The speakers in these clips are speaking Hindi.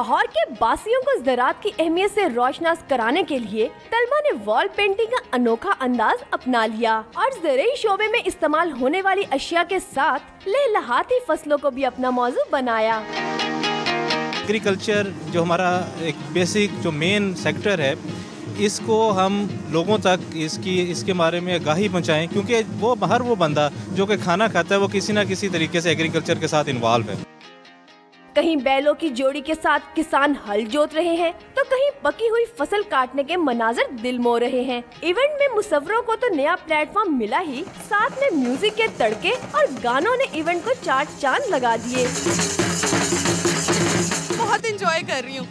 लाहौर के बासियों को ज़राअत की अहमियत से रोशनास कराने के लिए तलबा ने वॉल पेंटिंग का अनोखा अंदाज अपना लिया और ज़रूरी शोबे में इस्तेमाल होने वाली अशिया के साथ लहलहाती फसलों को भी अपना मौजू बनाया। एग्रीकल्चर जो हमारा एक बेसिक जो मेन सेक्टर है, इसको हम लोगों तक इसके बारे में आगाही पहुंचाएं, क्योंकि हर वो बंदा जो कि खाना खाता है वो किसी न किसी तरीके से एग्रीकल्चर के साथ इन्वॉल्व है। कहीं बैलों की जोड़ी के साथ किसान हल जोत रहे हैं तो कहीं पकी हुई फसल काटने के मनाजर दिल मोह रहे हैं। इवेंट में मुसव्वरों को तो नया प्लेटफॉर्म मिला ही, साथ में म्यूजिक के तड़के और गानों ने इवेंट को चार चांद लगा दिए। बहुत एंजॉय कर रही हूँ।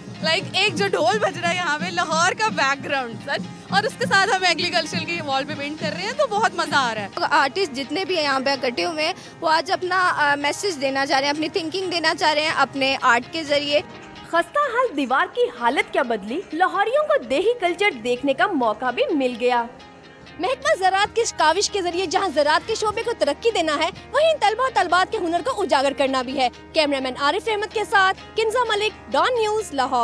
एक जो ढोल बज रहा है यहाँ पे, लाहौर का बैकग्राउंड सच, और उसके साथ हम एग्रीकल्चर की वॉल पे पेंट कर रहे हैं तो बहुत मजा आ रहा है। आर्टिस्ट जितने भी यहाँ पे इकट्ठे हुए हैं वो आज अपना मैसेज देना चाह रहे हैं, अपनी थिंकिंग देना चाह रहे हैं अपने आर्ट के जरिए। खस्ता हाल दीवार की हालत क्या बदली, लाहौरियों को देही कल्चर देखने का मौका भी मिल गया। महकमा ज़राअत की काविश के जरिए जहां ज़राअत के शोबे को तरक्की देना है, वहीं तलबा तलबात के हुनर को उजागर करना भी है। कैमरामैन आरिफ अहमद के साथ किंजा मलिक, डॉन न्यूज़, लाहौर।